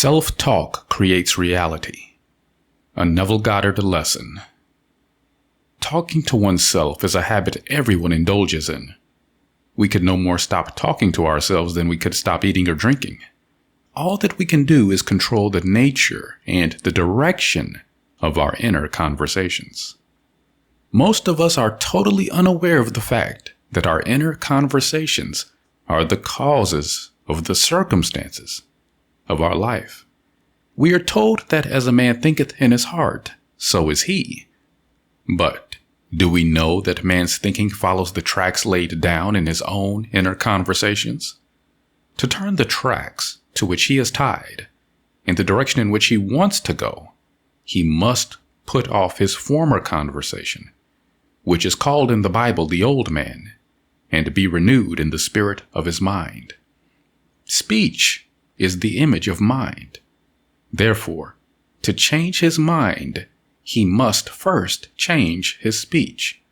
Self-talk creates reality. A Neville Goddard lesson. Talking to oneself is a habit everyone indulges in. We could no more stop talking to ourselves than we could stop eating or drinking. All that we can do is control the nature and the direction of our inner conversations. Most of us are totally unaware of the fact that our inner conversations are the causes of the circumstances of our life. We are told that as a man thinketh in his heart, so is he. But do we know that man's thinking follows the tracks laid down in his own inner conversations? To turn the tracks to which he is tied in the direction in which he wants to go, he must put off his former conversation, which is called in the Bible the old man, and be renewed in the spirit of his mind. Speech is the image of mind. Therefore, to change his mind, he must first change his speech.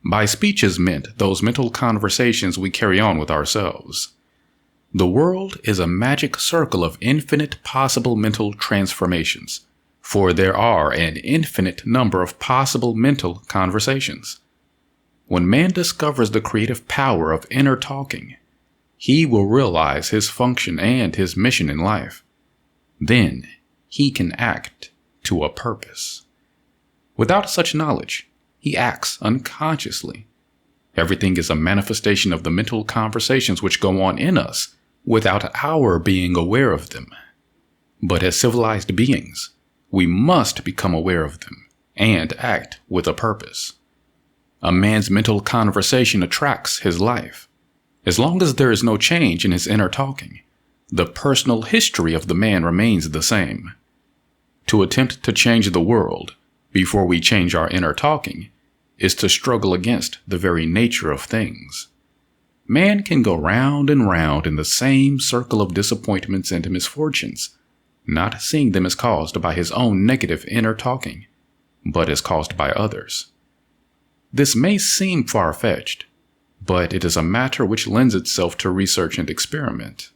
By speech is meant those mental conversations we carry on with ourselves. The world is a magic circle of infinite possible mental transformations, for there are an infinite number of possible mental conversations. When man discovers the creative power of inner talking, he will realize his function and his mission in life. Then he can act to a purpose. Without such knowledge, he acts unconsciously. Everything is a manifestation of the mental conversations which go on in us without our being aware of them. But as civilized beings, we must become aware of them and act with a purpose. A man's mental conversation attracts his life. As long as there is no change in his inner talking, the personal history of the man remains the same. To attempt to change the world before we change our inner talking is to struggle against the very nature of things. Man can go round and round in the same circle of disappointments and misfortunes, not seeing them as caused by his own negative inner talking, but as caused by others. This may seem far-fetched, but it is a matter which lends itself to research and experiment.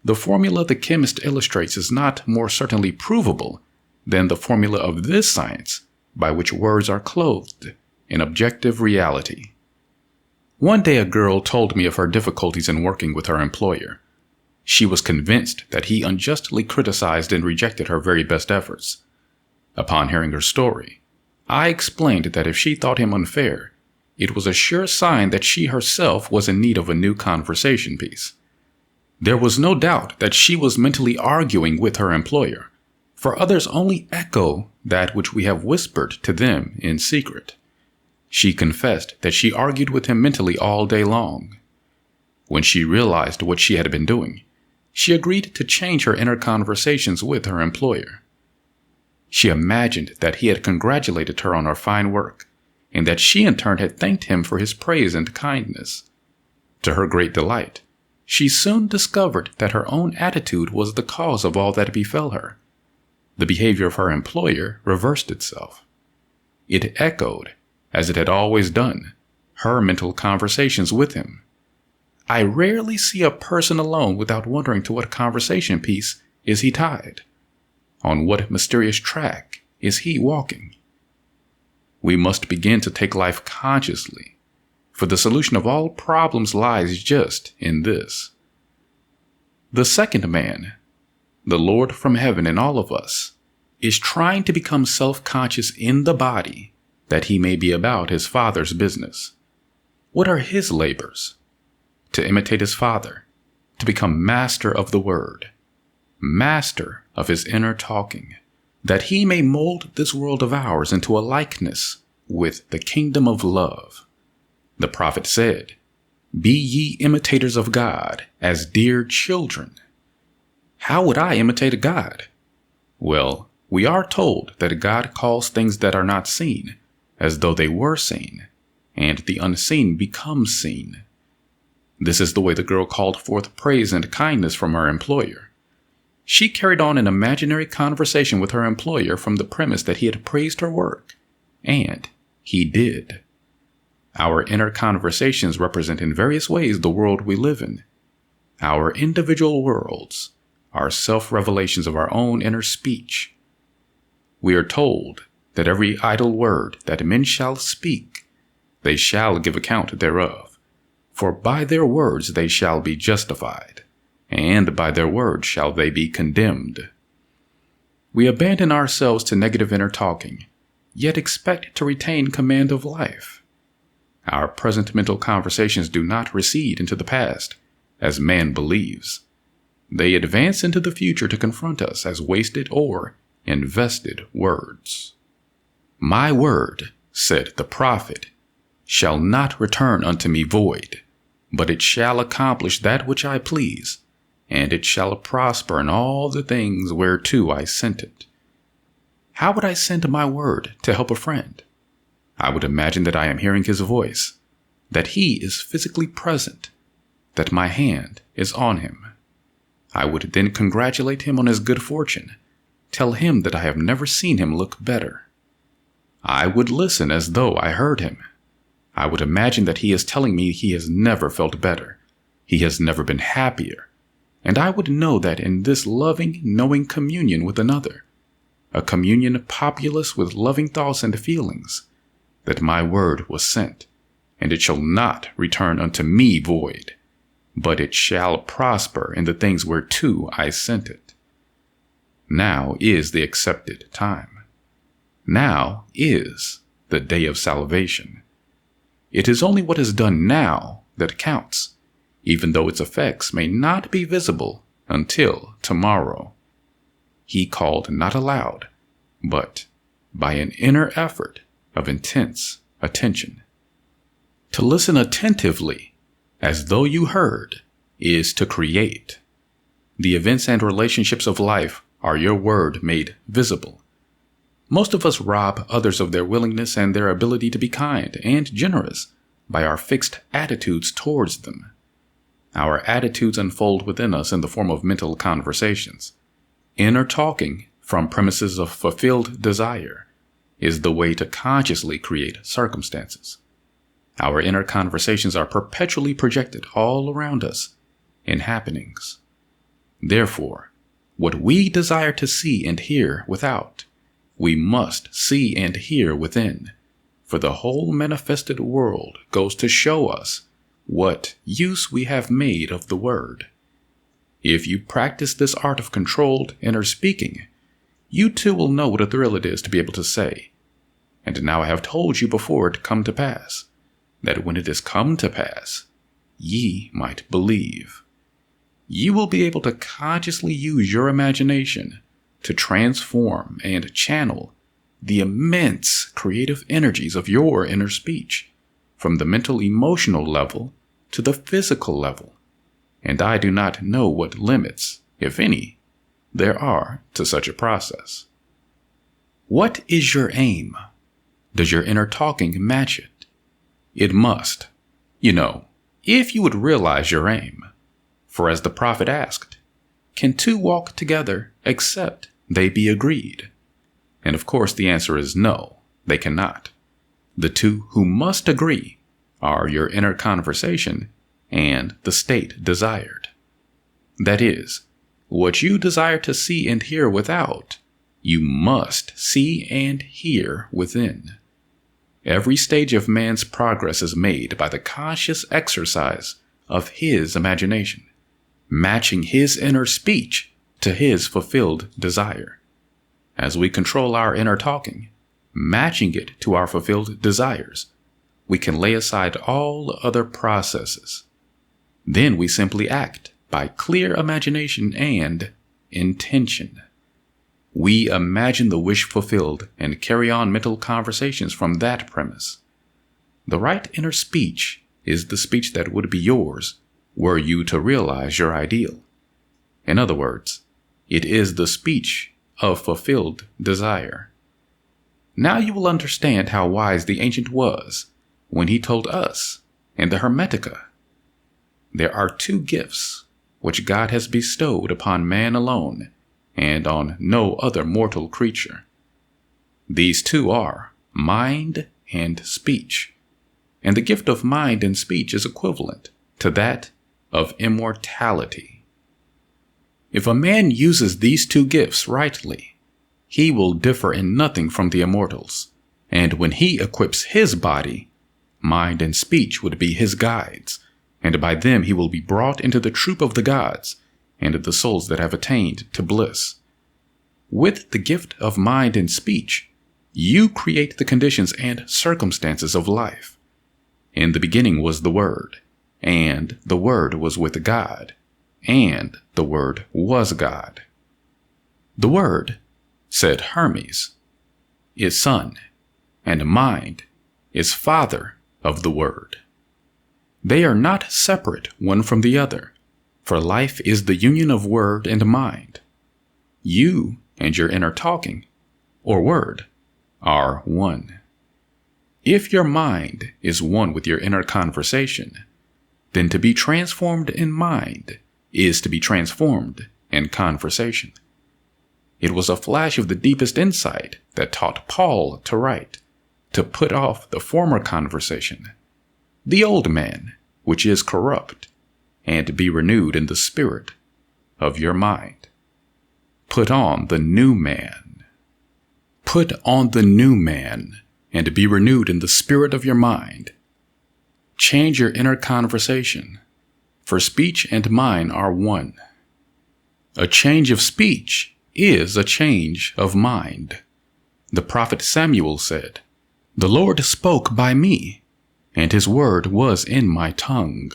The formula the chemist illustrates is not more certainly provable than the formula of this science by which words are clothed in objective reality. One day a girl told me of her difficulties in working with her employer. She was convinced that he unjustly criticized and rejected her very best efforts. Upon hearing her story, I explained that if she thought him unfair, it was a sure sign that she herself was in need of a new conversation piece. There was no doubt that she was mentally arguing with her employer, for others only echo that which we have whispered to them in secret. She confessed that she argued with him mentally all day long. When she realized what she had been doing, she agreed to change her inner conversations with her employer. She imagined that he had congratulated her on her fine work, and that she in turn had thanked him for his praise and kindness. To her great delight, she soon discovered that her own attitude was the cause of all that befell her. The behavior of her employer reversed itself. It echoed, as it had always done, her mental conversations with him. I rarely see a person alone without wondering to what conversation piece is he tied. On what mysterious track is he walking? We must begin to take life consciously, for the solution of all problems lies just in this. The second man, the Lord from heaven in all of us, is trying to become self-conscious in the body that he may be about his Father's business. What are his labors? To imitate his Father, to become master of the word, master of his inner talking, that he may mold this world of ours into a likeness with the kingdom of love. The prophet said, "Be ye imitators of God as dear children." How would I imitate a God? Well, we are told that God calls things that are not seen as though they were seen, and the unseen becomes seen. This is the way the girl called forth praise and kindness from her employer. She carried on an imaginary conversation with her employer from the premise that he had praised her work, and he did. Our inner conversations represent in various ways the world we live in. Our individual worlds are self-revelations of our own inner speech. We are told that every idle word that men shall speak, they shall give account thereof. For by their words they shall be justified, and by their words shall they be condemned. We abandon ourselves to negative inner talking, yet expect to retain command of life. Our present mental conversations do not recede into the past, as man believes. They advance into the future to confront us as wasted or invested words. My word, said the prophet, shall not return unto me void, but it shall accomplish that which I please, and it shall prosper in all the things whereto I sent it. How would I send my word to help a friend? I would imagine that I am hearing his voice, that he is physically present, that my hand is on him. I would then congratulate him on his good fortune, tell him that I have never seen him look better. I would listen as though I heard him. I would imagine that he is telling me he has never felt better, he has never been happier, and I would know that in this loving, knowing communion with another, a communion populous with loving thoughts and feelings, that my word was sent, and it shall not return unto me void, but it shall prosper in the things whereto I sent it. Now is the accepted time. Now is the day of salvation. It is only what is done now that counts, even though its effects may not be visible until tomorrow. He called not aloud, but by an inner effort of intense attention. To listen attentively, as though you heard, is to create. The events and relationships of life are your word made visible. Most of us rob others of their willingness and their ability to be kind and generous by our fixed attitudes towards them. Our attitudes unfold within us in the form of mental conversations. Inner talking from premises of fulfilled desire is the way to consciously create circumstances. Our inner conversations are perpetually projected all around us in happenings. Therefore, what we desire to see and hear without, we must see and hear within, for the whole manifested world goes to show us what use we have made of the word. If you practice this art of controlled inner speaking, you too will know what a thrill it is to be able to say, and now I have told you before it come to pass, that when it is come to pass, ye might believe. You will be able to consciously use your imagination to transform and channel the immense creative energies of your inner speech from the mental emotional level to the physical level. And I do not know what limits, if any, there are to such a process. What is your aim? Does your inner talking match it? It must. If you would realize your aim. For as the prophet asked, can two walk together except they be agreed? And of course the answer is no, they cannot. The two who must agree are your inner conversation and the state desired. That is, what you desire to see and hear without, you must see and hear within. Every stage of man's progress is made by the conscious exercise of his imagination, matching his inner speech to his fulfilled desire. As we control our inner talking, matching it to our fulfilled desires, we can lay aside all other processes. Then we simply act by clear imagination and intention. We imagine the wish fulfilled and carry on mental conversations from that premise. The right inner speech is the speech that would be yours were you to realize your ideal. In other words, it is the speech of fulfilled desire. Now you will understand how wise the ancient was when he told us in the Hermetica, there are two gifts which God has bestowed upon man alone and on no other mortal creature. These two are mind and speech, and the gift of mind and speech is equivalent to that of immortality. If a man uses these two gifts rightly, he will differ in nothing from the immortals, and when he equips his body, mind and speech would be his guides, and by them he will be brought into the troop of the gods and of the souls that have attained to bliss. With the gift of mind and speech, you create the conditions and circumstances of life. In the beginning was the Word, and the Word was with God, and the Word was God. The Word, said Hermes, is Son, and mind is Father of the Word. They are not separate one from the other, for life is the union of word and mind. You and your inner talking, or word, are one. If your mind is one with your inner conversation, then to be transformed in mind is to be transformed in conversation. It was a flash of the deepest insight that taught Paul to write, to put off the former conversation, the old man, which is corrupt, and be renewed in the spirit of your mind. Put on the new man. Put on the new man, and be renewed in the spirit of your mind. Change your inner conversation, for speech and mind are one. A change of speech is a change of mind. The prophet Samuel said, "The Lord spoke by me, and his word was in my tongue."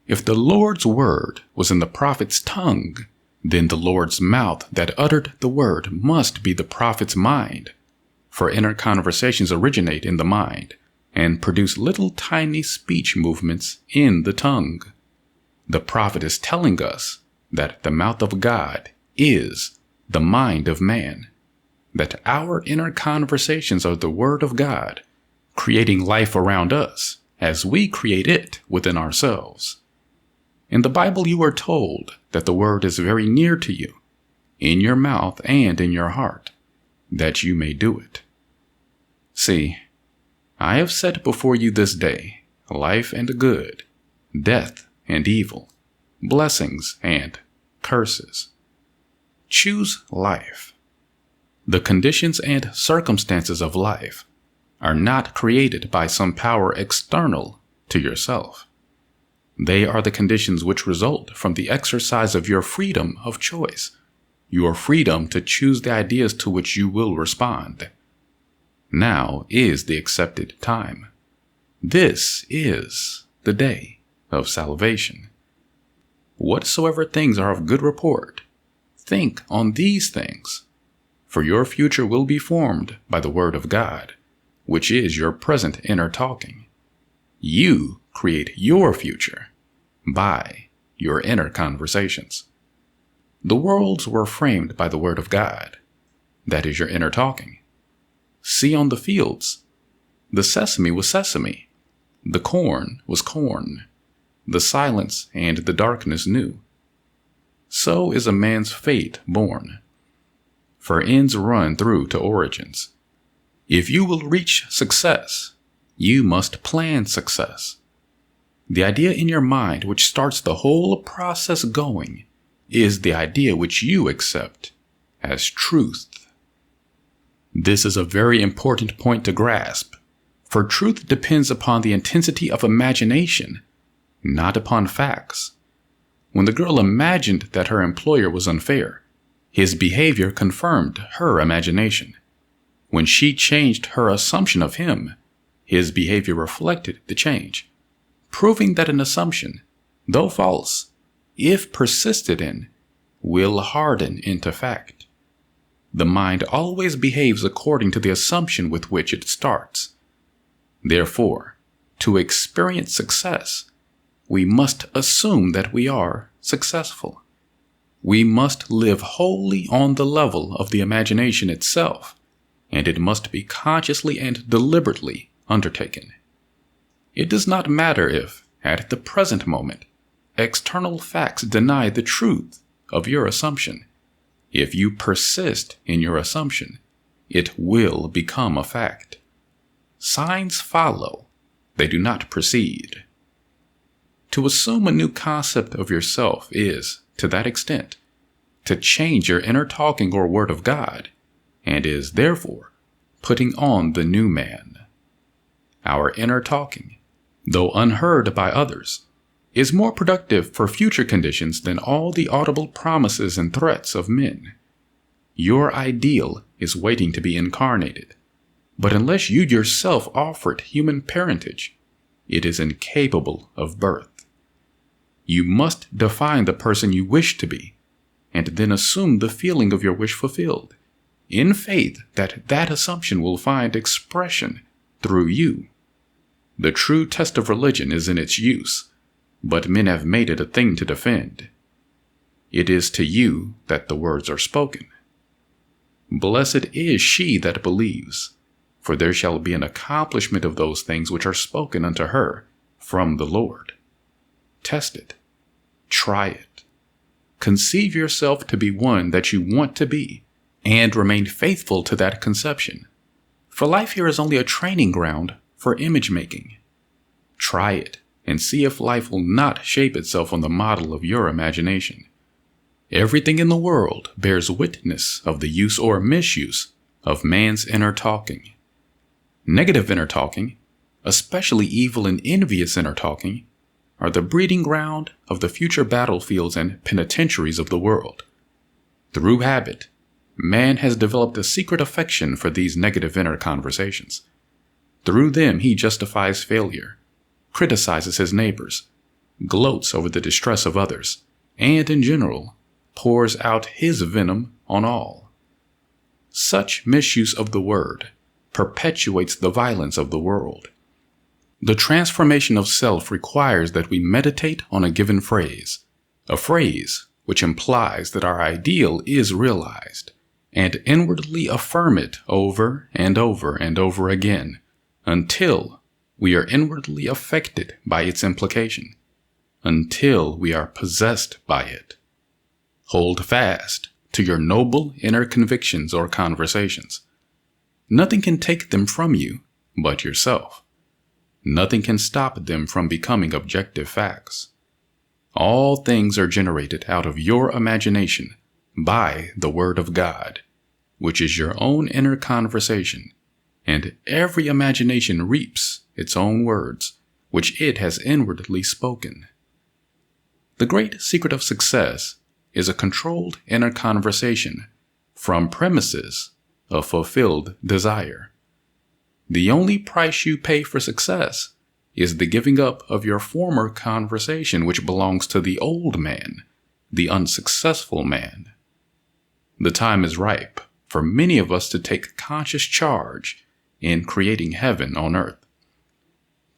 If the Lord's word was in the prophet's tongue, then the Lord's mouth that uttered the word must be the prophet's mind, for inner conversations originate in the mind and produce little tiny speech movements in the tongue. The prophet is telling us that the mouth of God is the mind of man, that our inner conversations are the word of God, creating life around us as we create it within ourselves. In the Bible, you are told that the word is very near to you, in your mouth and in your heart, that you may do it. See, I have set before you this day life and good, death and evil, blessings and curses. Choose life. The conditions and circumstances of life are not created by some power external to yourself. They are the conditions which result from the exercise of your freedom of choice, your freedom to choose the ideas to which you will respond. Now is the accepted time. This is the day of salvation. Whatsoever things are of good report, think on these things, for your future will be formed by the word of God, which is your present inner talking. You create your future by your inner conversations. The worlds were framed by the word of God, that is your inner talking. See on the fields, the sesame was sesame, the corn was corn, the silence and the darkness knew. So is a man's fate born, for ends run through to origins. If you will reach success, you must plan success. The idea in your mind which starts the whole process going is the idea which you accept as truth. This is a very important point to grasp, for truth depends upon the intensity of imagination, not upon facts. When the girl imagined that her employer was unfair, his behavior confirmed her imagination. When she changed her assumption of him, his behavior reflected the change, proving that an assumption, though false, if persisted in, will harden into fact. The mind always behaves according to the assumption with which it starts. Therefore, to experience success, we must assume that we are successful. We must live wholly on the level of the imagination itself, and it must be consciously and deliberately undertaken. It does not matter if, at the present moment, external facts deny the truth of your assumption. If you persist in your assumption, it will become a fact. Signs follow, they do not precede. To assume a new concept of yourself is, to that extent, to change your inner talking or word of God, and is therefore putting on the new man. Our inner talking, though unheard by others, is more productive for future conditions than all the audible promises and threats of men. Your ideal is waiting to be incarnated, but unless you yourself offer it human parentage, it is incapable of birth. You must define the person you wish to be, and then assume the feeling of your wish fulfilled, in faith that that assumption will find expression through you. The true test of religion is in its use, but men have made it a thing to defend. It is to you that the words are spoken. Blessed is she that believes, for there shall be an accomplishment of those things which are spoken unto her from the Lord. Test it. Try it. Conceive yourself to be one that you want to be, and remain faithful to that conception. For life here is only a training ground for image making. Try it and see if life will not shape itself on the model of your imagination. Everything in the world bears witness of the use or misuse of man's inner talking. Negative inner talking, especially evil and envious inner talking, are the breeding ground of the future battlefields and penitentiaries of the world. Through habit, man has developed a secret affection for these negative inner conversations. Through them he justifies failure, criticizes his neighbors, gloats over the distress of others, and in general, pours out his venom on all. Such misuse of the word perpetuates the violence of the world. The transformation of self requires that we meditate on a given phrase, a phrase which implies that our ideal is realized, and inwardly affirm it over and over and over again, until we are inwardly affected by its implication, until we are possessed by it. Hold fast to your noble inner convictions or conversations. Nothing can take them from you but yourself. Nothing can stop them from becoming objective facts. All things are generated out of your imagination by the Word of God, which is your own inner conversation, and every imagination reaps its own words, which it has inwardly spoken. The great secret of success is a controlled inner conversation from premises of fulfilled desire. The only price you pay for success is the giving up of your former conversation, which belongs to the old man, the unsuccessful man. The time is ripe for many of us to take conscious charge in creating heaven on earth.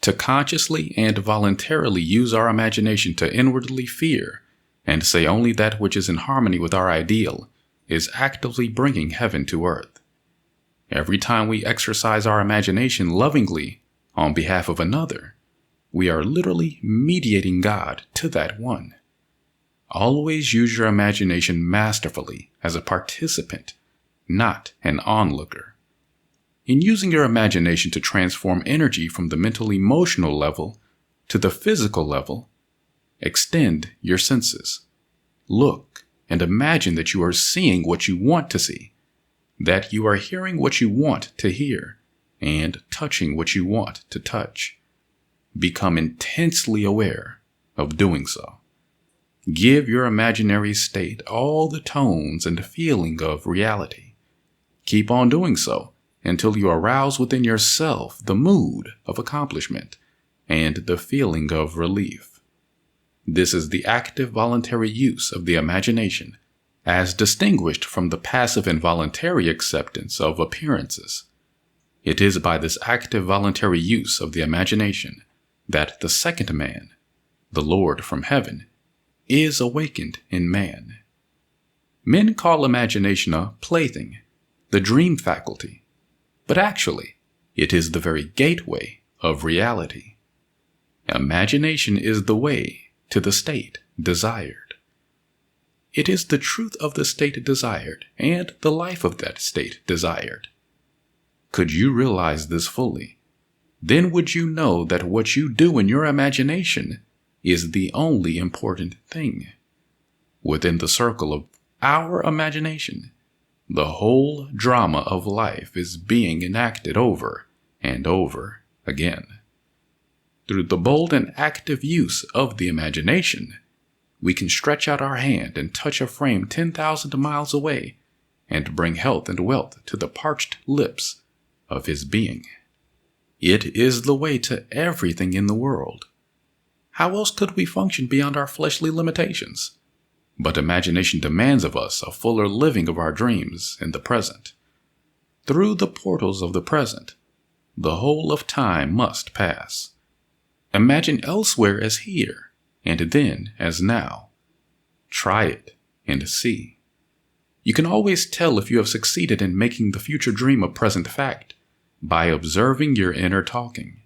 To consciously and voluntarily use our imagination to inwardly fear and say only that which is in harmony with our ideal is actively bringing heaven to earth. Every time we exercise our imagination lovingly on behalf of another, we are literally mediating God to that one. Always use your imagination masterfully as a participant, not an onlooker. In using your imagination to transform energy from the mental-emotional level to the physical level, extend your senses. Look and imagine that you are seeing what you want to see, that you are hearing what you want to hear, and touching what you want to touch. Become intensely aware of doing so. Give your imaginary state all the tones and feeling of reality. Keep on doing so until you arouse within yourself the mood of accomplishment and the feeling of relief. This is the active voluntary use of the imagination, as distinguished from the passive and voluntary acceptance of appearances. It is by this active voluntary use of the imagination that the second man, the Lord from heaven, is awakened in man. Men call imagination a plaything, the dream faculty, but actually, it is the very gateway of reality. Imagination is the way to the state desired. It is the truth of the state desired and the life of that state desired. Could you realize this fully, then would you know that what you do in your imagination is the only important thing. Within the circle of our imagination, the whole drama of life is being enacted over and over again. Through the bold and active use of the imagination, we can stretch out our hand and touch a frame 10,000 miles away and bring health and wealth to the parched lips of his being. It is the way to everything in the world. How else could we function beyond our fleshly limitations? But imagination demands of us a fuller living of our dreams in the present. Through the portals of the present, the whole of time must pass. Imagine elsewhere as here, and then as now. Try it and see. You can always tell if you have succeeded in making the future dream a present fact by observing your inner talking.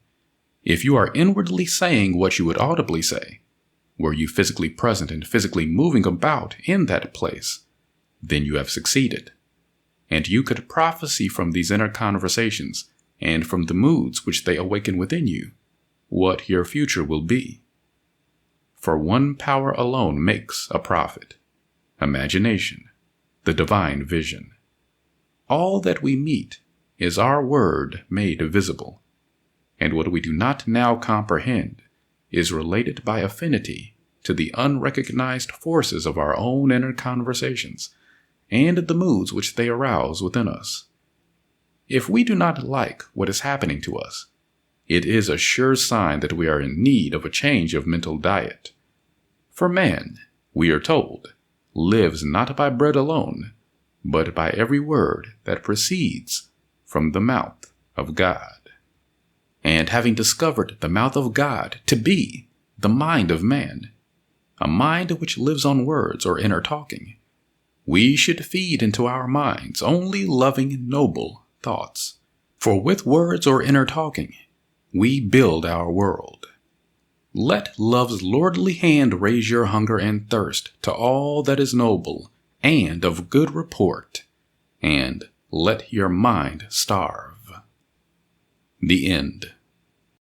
If you are inwardly saying what you would audibly say, were you physically present and physically moving about in that place, then you have succeeded. And you could prophesy from these inner conversations and from the moods which they awaken within you what your future will be. For one power alone makes a prophet: imagination, the divine vision. All that we meet is our word made visible, and what we do not now comprehend is related by affinity to the unrecognized forces of our own inner conversations and the moods which they arouse within us. If we do not like what is happening to us, it is a sure sign that we are in need of a change of mental diet. For man, we are told, lives not by bread alone, but by every word that proceeds from the mouth of God. And having discovered the mouth of God to be the mind of man, a mind which lives on words or inner talking, we should feed into our minds only loving, noble thoughts. For with words or inner talking, we build our world. Let love's lordly hand raise your hunger and thirst to all that is noble and of good report, and let your mind starve. The End.